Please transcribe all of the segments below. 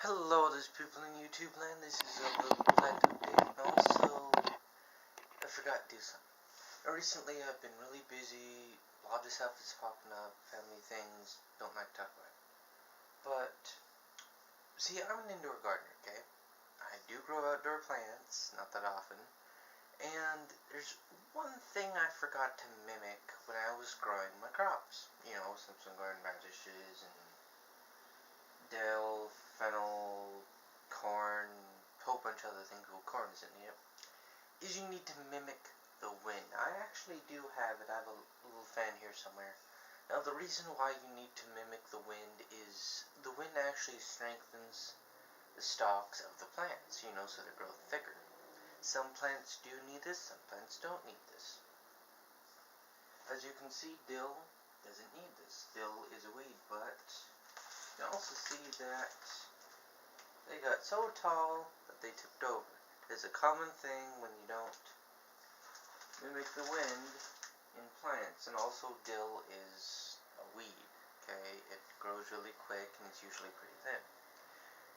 Hello, there's people in YouTube land. This is a little plant update, and also, I forgot to do something. Recently, I've been really busy. A lot of stuff is popping up, family things, don't like to talk about it. But, see, I'm an indoor gardener, okay? I do grow outdoor plants, not that often. And there's one thing I forgot to mimic when I was growing my crops. You know, some garden radishes and dill, fennel, corn, a whole bunch of other things. Well, corn isn't it. Is you need to mimic the wind. I actually do have it. I have a little fan here somewhere. Now, the reason why you need to mimic the wind is the wind actually strengthens the stalks of the plants, you know, so they grow thicker. Some plants do need this, some plants don't need this. As you can see, dill doesn't need this. Dill is a weed, but you can also see that they got so tall that they tipped over. It's a common thing when you don't mimic the wind in plants. And also, dill is a weed, okay? It grows really quick and it's usually pretty thin.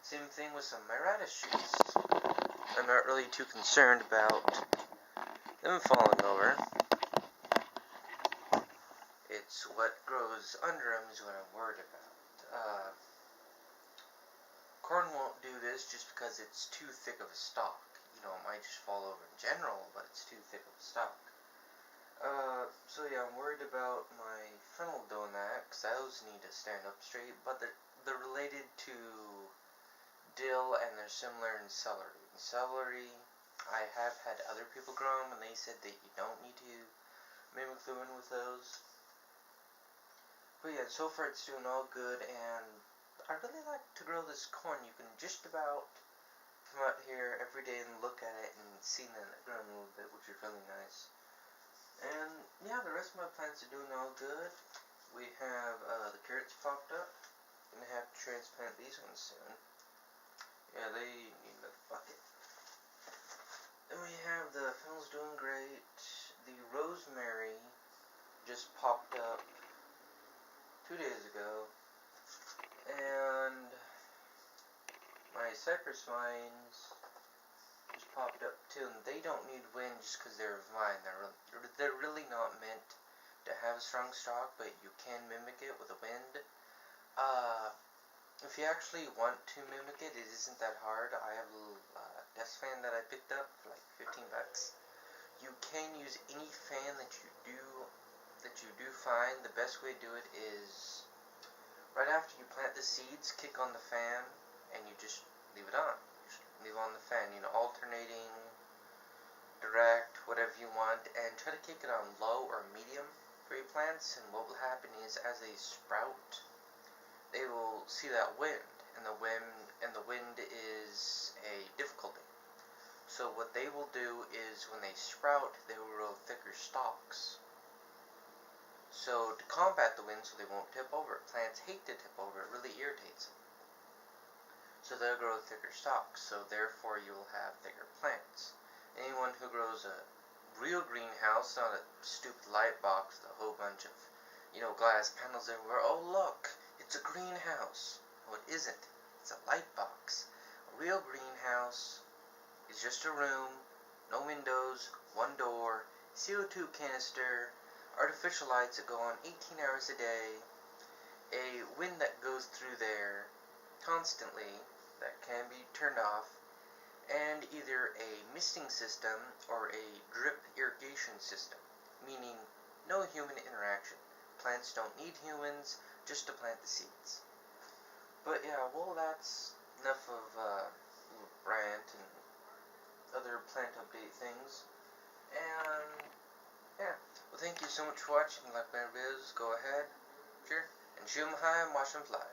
Same thing with some of my radish shoots. I'm not really too concerned about them falling over. It's what grows under them is what I'm worried about. Corn won't do this just because it's too thick of a stalk. You know, it might just fall over in general, but it's too thick of a stalk. So yeah, I'm worried about my fennel doing that, because those need to stand up straight, but they're related to dill, and they're similar in celery. In celery, I have had other people grow them, and they said that you don't need to mimic the wind with those. But yeah, so far it's doing all good, and I really like to grow this corn. You can just about come out here every day and look at it and see that it growing a little bit, which is really nice. And yeah, the rest of my plants are doing all good. We have the carrots popped up. Gonna have to transplant these ones soon. Yeah, they need a bucket. Then we have the fennel's doing great. The rosemary just popped up 2 days ago. And my cypress vines just popped up too, and they don't need wind just because they're a vine. They're really not meant to have a strong stalk, but you can mimic it with the wind. If you actually want to mimic it, it isn't that hard. I have a little desk fan that I picked up for like 15 bucks. You can use any fan that you do find. The best way to do it is right after you plant the seeds, kick on the fan, and you just leave it on. Just leave on the fan, you know, alternating, direct, whatever you want, and try to kick it on low or medium for your plants. And what will happen is, as they sprout, they will see that wind, and the wind is a difficulty. So what they will do is, when they sprout, they will grow thicker stalks. So to combat the wind so they won't tip over, plants hate to tip over, it really irritates them. So they'll grow thicker stalks, so therefore you'll have thicker plants. Anyone who grows a real greenhouse, not a stupid light box with a whole bunch of, you know, glass panels everywhere, oh look, it's a greenhouse. No, it isn't. It's a light box. A real greenhouse is just a room, no windows, one door, CO2 canister, artificial lights that go on 18 hours a day, a wind that goes through there constantly that can be turned off, and either a misting system or a drip irrigation system, meaning no human interaction. Plants don't need humans, just to plant the seeds. But yeah, well, that's enough of rant and other plant update things. And yeah, well, thank you so much for watching. Like my videos, go ahead, sure, and shoot 'em high and watch 'em fly.